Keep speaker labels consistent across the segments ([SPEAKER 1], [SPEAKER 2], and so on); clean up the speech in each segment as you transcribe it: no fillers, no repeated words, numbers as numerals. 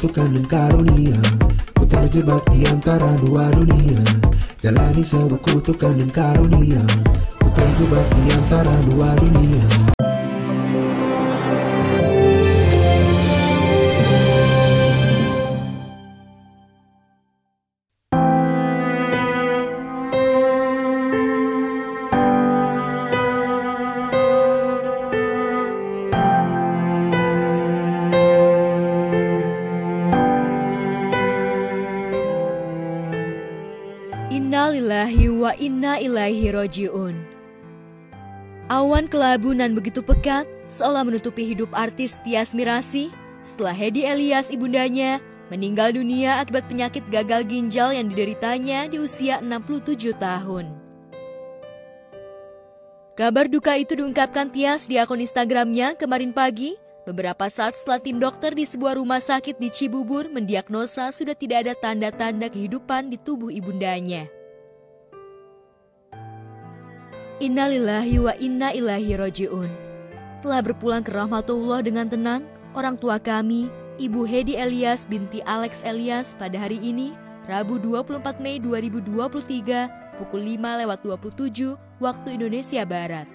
[SPEAKER 1] Tuhan dan karunia, ku terjebak di antara dua dunia. Jalani sebuah kutukan dan karunia, ku terjebak di antara dua dunia.
[SPEAKER 2] Innalillahi wa inna ilaihi roji'un. Awan kelabu nan begitu pekat seolah menutupi hidup artis Tyas Mirasih setelah Hedi Elias ibundanya meninggal dunia akibat penyakit gagal ginjal yang dideritanya di usia 67 tahun. Kabar duka itu diungkapkan Tyas di akun Instagramnya kemarin pagi, beberapa saat setelah tim dokter di sebuah rumah sakit di Cibubur mendiagnosa sudah tidak ada tanda-tanda kehidupan di tubuh ibundanya. Innalillahi wa inna ilaihi roji'un. Telah berpulang ke rahmatullah dengan tenang, orang tua kami, Ibu Hedi Elias binti Alex Elias pada hari ini, Rabu 24 Mei 2023, pukul 5:27 waktu Indonesia Barat.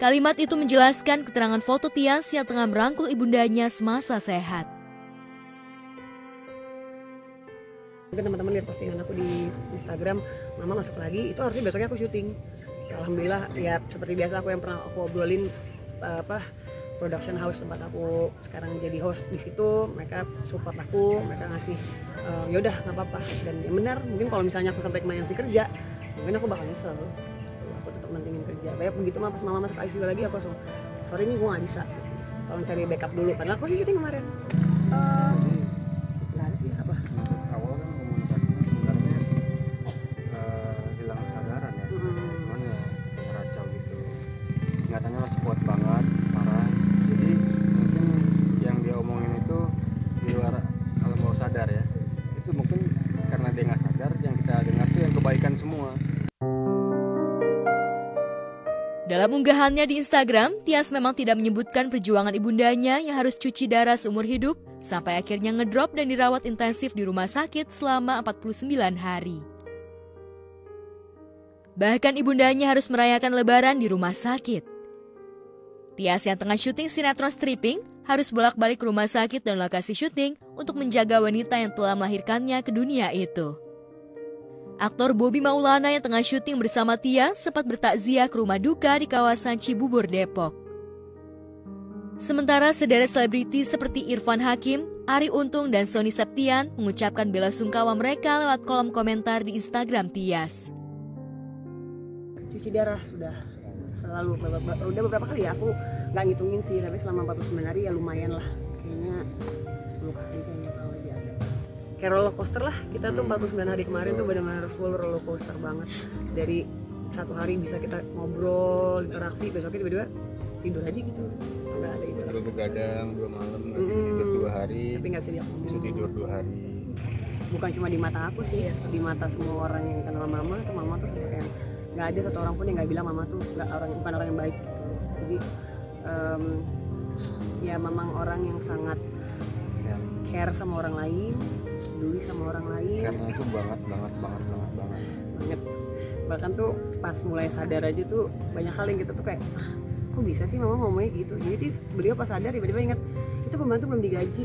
[SPEAKER 2] Kalimat itu menjelaskan keterangan foto Tyas yang tengah merangkul ibundanya semasa sehat.
[SPEAKER 3] Mungkin teman-teman lihat postingan aku di Instagram, Mama masuk lagi, itu harusnya besoknya aku syuting. Ya, alhamdulillah ya seperti biasa aku yang pernah aku obrolin production house tempat aku sekarang jadi host di situ, mereka support aku, mereka ngasih yaudah nggak apa-apa. Dan yang benar mungkin kalau misalnya aku sampai kemarin nanti kerja, mungkin aku bakal nyesel. Aku tetap mantingin kerja. Kayak begitu pas Mama masuk ICU lagi aku langsung sorry nih gue nggak bisa. Tolong cari backup dulu. Padahal aku sih syuting kemarin. Nggak ada sih apa.
[SPEAKER 4] Awal kan komunikasi sebenarnya hilang kesadaran ya, cuman ya kacau gitu. Ingatannya masih kuat banget, parah. Jadi mungkin yang dia omongin itu di luar alam bawah sadar ya. Itu mungkin karena dia nggak sadar, yang kita dengar tuh yang kebaikan semua.
[SPEAKER 2] Dalam unggahannya di Instagram, Tyas memang tidak menyebutkan perjuangan ibundanya yang harus cuci darah seumur hidup sampai akhirnya ngedrop dan dirawat intensif di rumah sakit selama 49 hari. Bahkan ibundanya harus merayakan lebaran di rumah sakit. Tyas yang tengah syuting sinetron stripping harus bolak-balik ke rumah sakit dan lokasi syuting untuk menjaga wanita yang telah melahirkannya ke dunia itu. Aktor Bobby Maulana yang tengah syuting bersama Tyas sempat bertakziah ke rumah duka di kawasan Cibubur, Depok. Sementara sederet selebriti seperti Irfan Hakim, Arie Untung, dan Sony Septian mengucapkan bela sungkawa mereka lewat kolom komentar di Instagram Tyas.
[SPEAKER 3] Cuci darah sudah selalu, udah beberapa kali ya, aku nggak ngitungin sih, tapi selama 49 hari ya lumayan lah, kayaknya 10 kali kayaknya kalau dia ada. Kayak roller coaster lah, kita tuh 49 hari kemarin tuh benar-benar full roller coaster banget. Dari satu hari bisa kita ngobrol, interaksi, besoknya tiba-tiba tidur aja gitu, nggak ada itu.
[SPEAKER 4] Tiba begadang 2 malam, tidur 2 hari,
[SPEAKER 3] tapi nggak bisa diomongin.
[SPEAKER 4] bisa tidur 2 hari.
[SPEAKER 3] Bukan cuma di mata aku sih, di mata semua orang yang kenal Mama tuh sosok yang nggak ada satu orang pun yang nggak bilang Mama tuh bukan orang yang baik gitu. Jadi ya memang orang yang sangat care sama orang lain, peduli sama orang lain.
[SPEAKER 4] Karena itu banget.
[SPEAKER 3] Bahkan tuh pas mulai sadar aja tuh banyak hal yang kita tuh kayak kok bisa sih Mama ngomongnya gitu. Jadi beliau pas sadar tiba-tiba ingat itu pembantu belum digaji,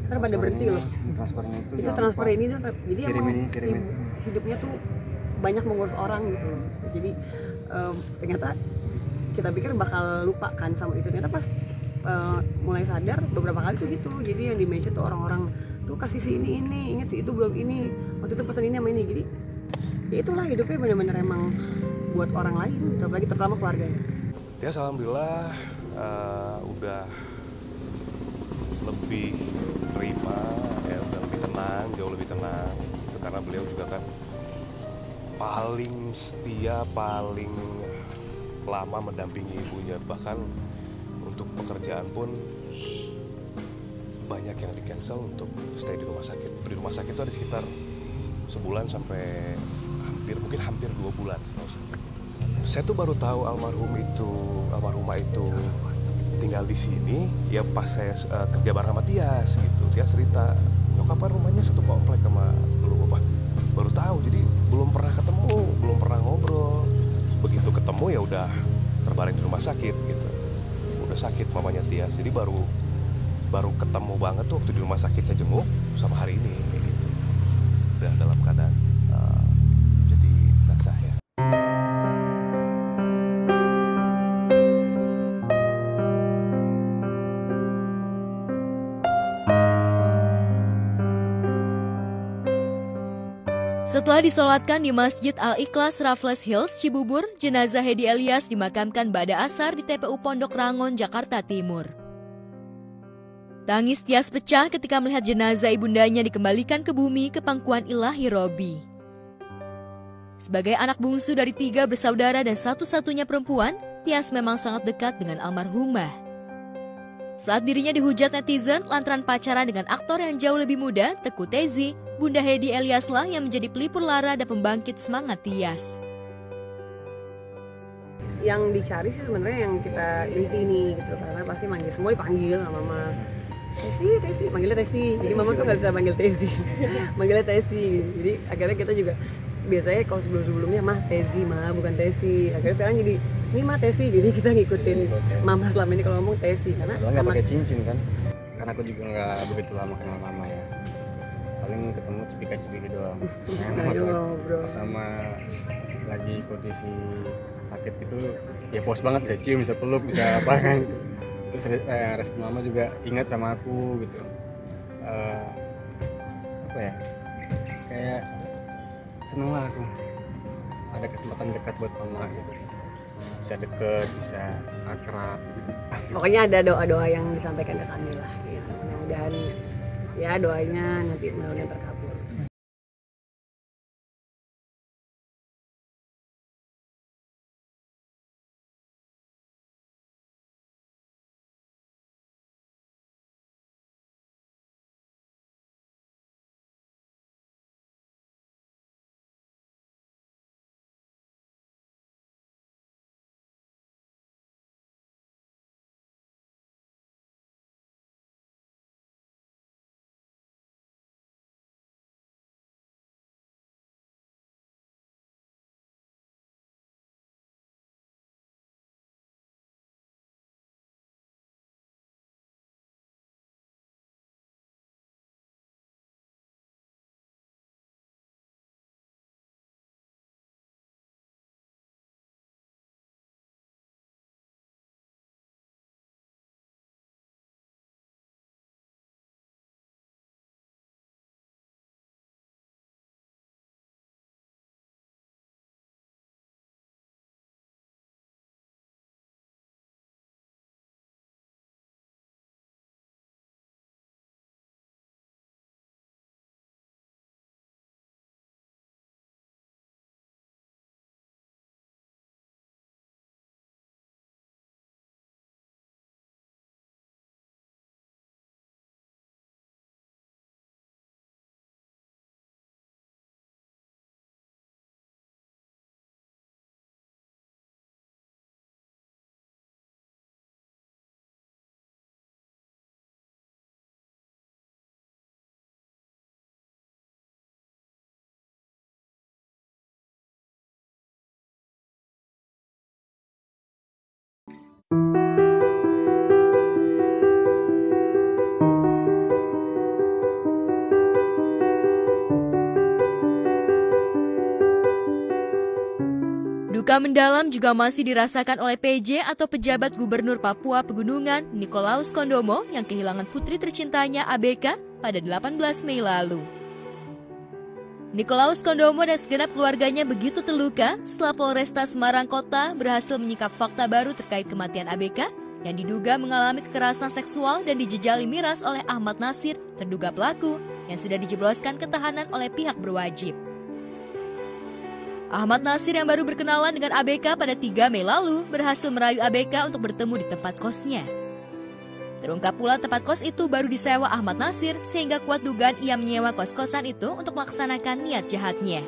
[SPEAKER 3] ntar pada berhenti loh.
[SPEAKER 4] Transfernya itu
[SPEAKER 3] Transfer ini tuh, jadi emang
[SPEAKER 4] kirimin.
[SPEAKER 3] hidupnya tuh banyak mengurus orang gitu loh. Jadi ternyata kita pikir bakal lupa kan sama itu, ternyata pas mulai sadar beberapa kali tuh gitu. Jadi yang di mention tuh orang-orang tuh kasih si ini, ingat sih itu belum ini, waktu itu pesan ini sama ini. Jadi ya itulah hidupnya benar-benar emang buat orang lain, apalagi terutama keluarganya.
[SPEAKER 5] Tyas alhamdulillah udah lebih terima ya, udah lebih tenang, jauh lebih tenang itu karena beliau juga kan paling setia, paling lama mendampingi ibunya. Bahkan untuk pekerjaan pun banyak yang di cancel untuk stay di rumah sakit. Di rumah sakit itu ada sekitar sebulan sampai hampir 2 bulan setahu saya. Saya tuh baru tahu almarhumah itu tinggal di sini ya pas saya kerja bareng sama Tias gitu. Tias cerita nyokap kan rumahnya satu komplek sama lu, Bapak. Baru tahu, jadi belum pernah ketemu, belum pernah ngobrol. Begitu ketemu ya udah terbaring di rumah sakit gitu. Udah sakit mamanya Tias, jadi baru ketemu banget tuh waktu di rumah sakit saya jenguk sama hari ini kayak gitu. Udah dalam keadaan jadi jenazah ya.
[SPEAKER 2] Setelah disolatkan di Masjid Al-Ikhlas Raffles Hills, Cibubur, jenazah Hedi Elias dimakamkan pada asar di TPU Pondok Rangon, Jakarta Timur. Tangis Tias pecah ketika melihat jenazah ibundanya dikembalikan ke bumi ke pangkuan ilahi Robi. Sebagai anak bungsu dari 3 bersaudara dan satu-satunya perempuan, Tias memang sangat dekat dengan almarhumah. Saat dirinya dihujat netizen lantaran pacaran dengan aktor yang jauh lebih muda, Teku Tezi, Bunda Hedi Eliaslah yang menjadi pelipur lara dan pembangkit semangat Tias.
[SPEAKER 3] Yang dicari sih sebenarnya yang kita inti nih gitu, karena pasti manggil, semua dipanggil sama Mama. Tesi, manggilnya Tesi. Jadi Mama tuh nggak bisa manggil Tesi, manggilnya Tesi. Jadi akhirnya kita juga biasanya kalau sebelumnya mah Tesi, mah bukan Tesi. Akhirnya sekarang jadi ini mah Tesi. Jadi kita ngikutin Mama selama ini kalau ngomong Tesi karena
[SPEAKER 4] nggak pakai cincin kan? Karena aku juga nggak begitu lama kenal Mama ya. Paling ketemu cipika-cipiki doang. Sama lagi kondisi sakit itu ya puas banget, bisa cium, bisa peluk, bisa apa kan. Terus respon Mama juga ingat sama aku gitu. Apa ya, kayak seneng lah aku ada kesempatan dekat buat Mama gitu, bisa deket, bisa akrab.
[SPEAKER 3] Pokoknya ada doa-doa yang disampaikan ke kami lah ya, mudah-mudahan ya doanya nanti mudah-mudahan terkabul.
[SPEAKER 2] Duka mendalam juga masih dirasakan oleh PJ atau pejabat Gubernur Papua Pegunungan Nikolaus Kondomo yang kehilangan putri tercintanya ABK pada 18 Mei lalu. Nikolaus Kondomo dan segenap keluarganya begitu terluka setelah Polresta Semarang Kota berhasil menyingkap fakta baru terkait kematian ABK yang diduga mengalami kekerasan seksual dan dijejali miras oleh Ahmad Nasir, terduga pelaku yang sudah dijebloskan ke tahanan oleh pihak berwajib. Ahmad Nasir yang baru berkenalan dengan ABK pada 3 Mei lalu berhasil merayu ABK untuk bertemu di tempat kosnya. Terungkap pula tempat kos itu baru disewa Ahmad Nasir sehingga kuat dugaan ia menyewa kos-kosan itu untuk melaksanakan niat jahatnya.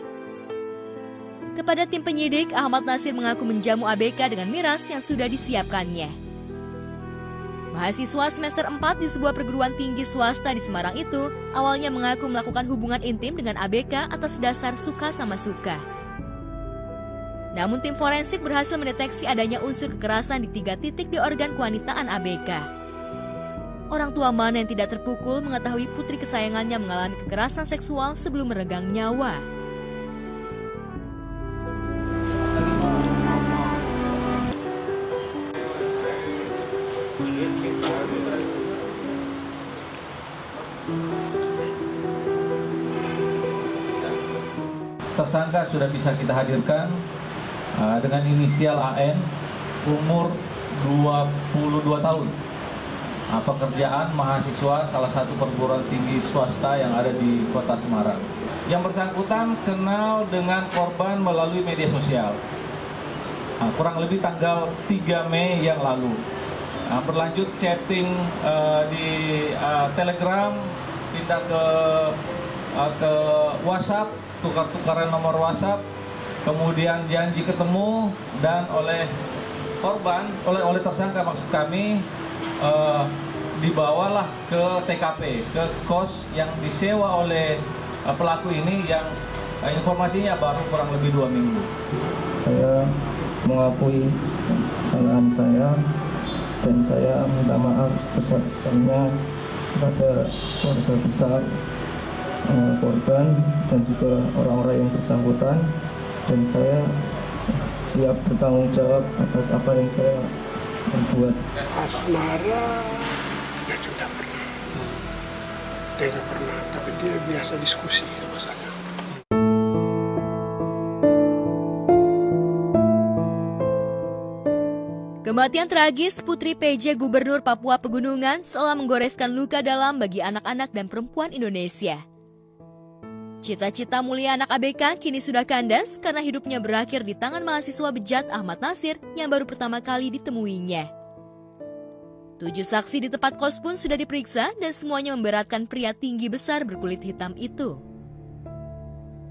[SPEAKER 2] Kepada tim penyidik, Ahmad Nasir mengaku menjamu ABK dengan miras yang sudah disiapkannya. Mahasiswa semester 4 di sebuah perguruan tinggi swasta di Semarang itu awalnya mengaku melakukan hubungan intim dengan ABK atas dasar suka sama suka. Namun tim forensik berhasil mendeteksi adanya unsur kekerasan di 3 titik di organ kewanitaan ABK. Orang tua mana yang tidak terpukul mengetahui putri kesayangannya mengalami kekerasan seksual sebelum meregang nyawa.
[SPEAKER 6] Tersangka sudah bisa kita hadirkan dengan inisial AN, umur 22 tahun. Pekerjaan mahasiswa salah satu perguruan tinggi swasta yang ada di kota Semarang. Yang bersangkutan kenal dengan korban melalui media sosial. Kurang lebih tanggal 3 Mei yang lalu. Berlanjut chatting di Telegram, pindah ke WhatsApp, tukar-tukaran nomor WhatsApp, kemudian janji ketemu, dan oleh korban, oleh tersangka maksud kami, dibawalah ke TKP, ke kos yang disewa oleh pelaku ini yang informasinya baru kurang lebih 2 minggu.
[SPEAKER 7] Saya mengakui kesalahan saya dan saya minta maaf sebesar-besarnya kepada keluarga besar korban dan juga orang-orang yang bersangkutan, dan saya siap bertanggung jawab atas apa yang saya perbuat.
[SPEAKER 8] Asmara dia sudah pernah, dia nggak pernah, tapi dia biasa diskusi sama saya.
[SPEAKER 2] Kematian tragis Putri PJ Gubernur Papua Pegunungan seolah menggoreskan luka dalam bagi anak-anak dan perempuan Indonesia. Cita-cita mulia anak ABK kini sudah kandas karena hidupnya berakhir di tangan mahasiswa bejat Ahmad Nasir yang baru pertama kali ditemuinya. 7 saksi di tempat kos pun sudah diperiksa dan semuanya memberatkan pria tinggi besar berkulit hitam itu.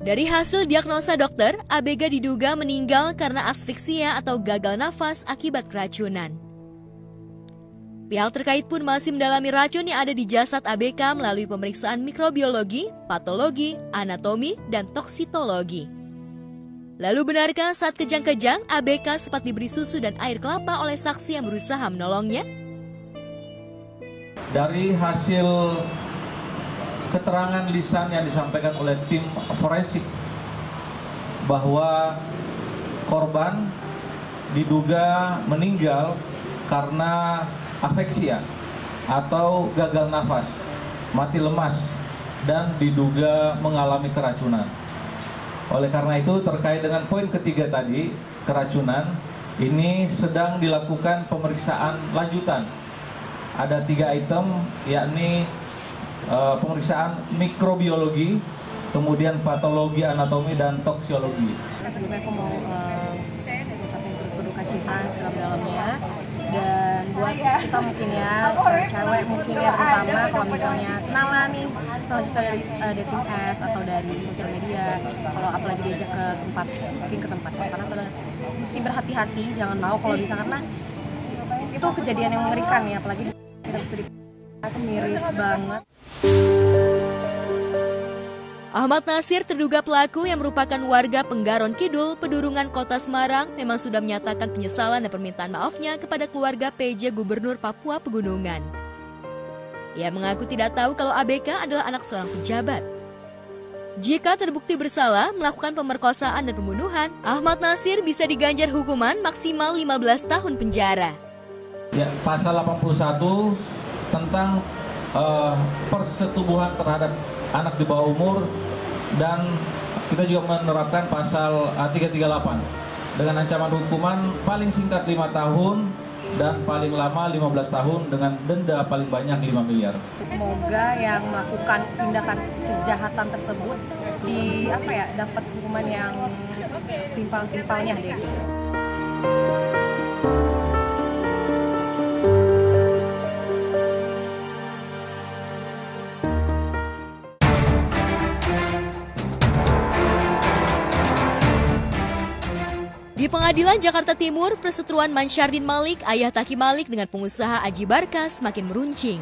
[SPEAKER 2] Dari hasil diagnosa dokter, ABK diduga meninggal karena asfiksia atau gagal nafas akibat keracunan. Pihak terkait pun masih mendalami racun yang ada di jasad ABK melalui pemeriksaan mikrobiologi, patologi, anatomi, dan toksitologi. Lalu benarkah saat kejang-kejang ABK sempat diberi susu dan air kelapa oleh saksi yang berusaha menolongnya?
[SPEAKER 6] Dari hasil keterangan lisan yang disampaikan oleh tim forensik bahwa korban diduga meninggal karena afeksia atau gagal nafas, mati lemas, dan diduga mengalami keracunan. Oleh karena itu, terkait dengan poin ketiga tadi, keracunan, ini sedang dilakukan pemeriksaan lanjutan. Ada 3 item, yakni pemeriksaan mikrobiologi, kemudian patologi, anatomi, dan toksiologi.
[SPEAKER 9] Sebelumnya aku mau ngucapin berduka cita sedalam-dalamnya. Dan buat kita mungkin ya, cewek mungkin ya terutama kalau misalnya kenalan nih selanjutnya dari dating apps atau dari sosial media, kalau apalagi diajak ke tempat, mungkin ke tempat kosan, mesti berhati-hati, jangan mau kalau bisa, karena itu kejadian yang mengerikan ya, apalagi kita bisa aku miris banget.
[SPEAKER 2] Ahmad Nasir, terduga pelaku yang merupakan warga Penggaron Kidul, Pedurungan Kota Semarang, memang sudah menyatakan penyesalan dan permintaan maafnya kepada keluarga PJ Gubernur Papua Pegunungan. Ia mengaku tidak tahu kalau ABK adalah anak seorang pejabat. Jika terbukti bersalah melakukan pemerkosaan dan pembunuhan, Ahmad Nasir bisa diganjar hukuman maksimal 15 tahun penjara.
[SPEAKER 6] Ya, pasal 81 tentang persetubuhan terhadap anak di bawah umur, dan kita juga menerapkan pasal 338 dengan ancaman hukuman paling singkat 5 tahun dan paling lama 15 tahun dengan denda paling banyak 5 miliar.
[SPEAKER 9] Semoga yang melakukan tindakan kejahatan tersebut dapat hukuman yang setimpal-timpalnya deh.
[SPEAKER 2] Di Di Pengadilan Jakarta Timur, perseteruan Mansyardin Malik, ayah Taki Malik dengan pengusaha Aji Barka semakin meruncing.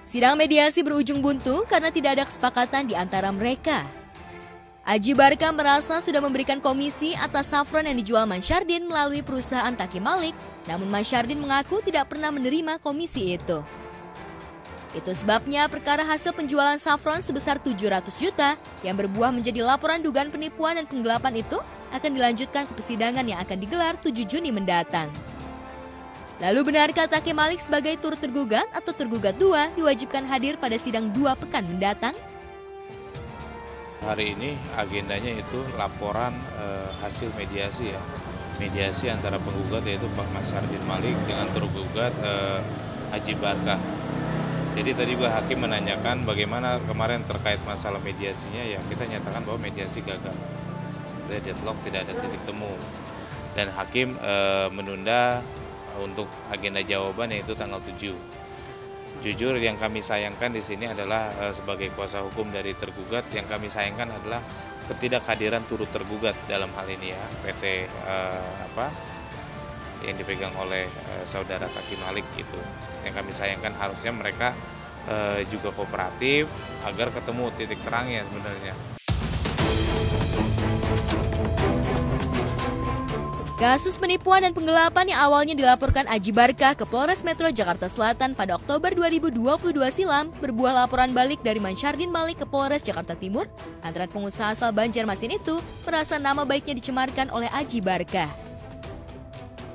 [SPEAKER 2] Sidang mediasi berujung buntu karena tidak ada kesepakatan di antara mereka. Aji Barka merasa sudah memberikan komisi atas safron yang dijual Mansyardin melalui perusahaan Taki Malik, namun Mansyardin mengaku tidak pernah menerima komisi itu. Itu sebabnya perkara hasil penjualan safron sebesar 700 juta yang berbuah menjadi laporan dugaan penipuan dan penggelapan itu akan dilanjutkan ke persidangan yang akan digelar 7 Juni mendatang. Lalu benarkah Taki Malik sebagai turut tergugat atau tergugat 2 diwajibkan hadir pada sidang 2 pekan mendatang?
[SPEAKER 10] Hari ini agendanya itu laporan hasil mediasi ya. Mediasi antara penggugat yaitu Pak Mansyardin Malik dengan tergugat Aji Barka. Jadi tadi Pak Hakim menanyakan bagaimana kemarin terkait masalah mediasinya, ya kita nyatakan bahwa mediasi gagal. Ada deadlock, tidak ada titik temu. Dan Hakim menunda untuk agenda jawaban yaitu tanggal 7. Jujur yang kami sayangkan di sini adalah sebagai kuasa hukum dari tergugat, yang kami sayangkan adalah ketidakhadiran turut tergugat dalam hal ini ya, PT yang dipegang oleh saudara Taki Malik itu. Yang kami sayangkan harusnya mereka juga kooperatif agar ketemu titik terangnya sebenarnya.
[SPEAKER 2] Kasus penipuan dan penggelapan yang awalnya dilaporkan Aji Barka ke Polres Metro Jakarta Selatan pada Oktober 2022 silam berbuah laporan balik dari Mansyardin Malik ke Polres Jakarta Timur. Antara pengusaha asal Banjarmasin itu merasa nama baiknya dicemarkan oleh Aji Barka.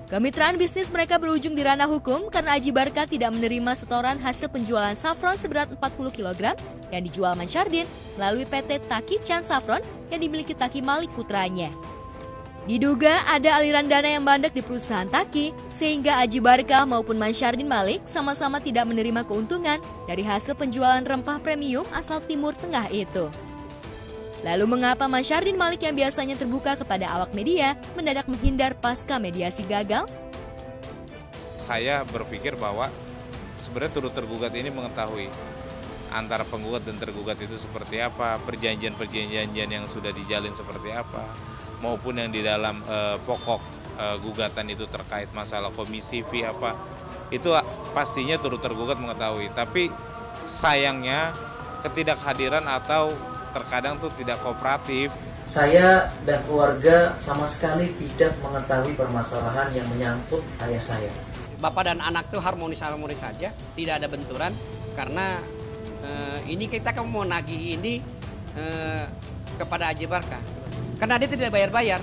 [SPEAKER 2] Kemitraan bisnis mereka berujung di ranah hukum karena Aji Barka tidak menerima setoran hasil penjualan safron seberat 40 kg yang dijual Mansyardin melalui PT Taki Chan Safron yang dimiliki Taki Malik putranya. Diduga ada aliran dana yang mandek di perusahaan Taki, sehingga Aji Barka maupun Mansyardin Malik sama-sama tidak menerima keuntungan dari hasil penjualan rempah premium asal Timur Tengah itu. Lalu mengapa Mansyardin Malik yang biasanya terbuka kepada awak media mendadak menghindar pasca mediasi gagal?
[SPEAKER 10] Saya berpikir bahwa sebenarnya turut tergugat ini mengetahui antara penggugat dan tergugat itu seperti apa, perjanjian-perjanjian yang sudah dijalin seperti apa, maupun yang di dalam pokok gugatan itu terkait masalah komisi fee apa, itu pastinya turut tergugat mengetahui. Tapi sayangnya ketidakhadiran atau terkadang tuh tidak kooperatif.
[SPEAKER 11] Saya dan keluarga sama sekali tidak mengetahui permasalahan yang menyangkut ayah saya.
[SPEAKER 12] Bapak dan anak tuh harmonis saja, tidak ada benturan, karena ini kita kan mau nagih ini kepada Aji Barka. Karena dia tidak bayar-bayar,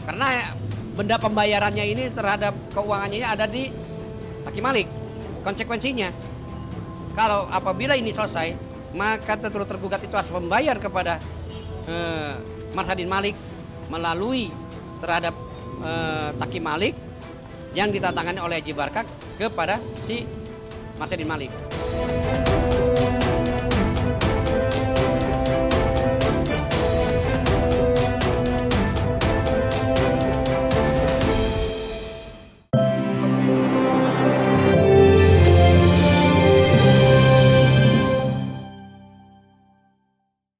[SPEAKER 12] karena benda pembayarannya ini terhadap keuangannya ada di Taki Malik. Konsekuensinya, kalau apabila ini selesai, maka turut tergugat itu harus membayar kepada Mansyardin Malik melalui terhadap Taki Malik yang ditandatangani oleh Aji Barka kepada si Mansyardin Malik.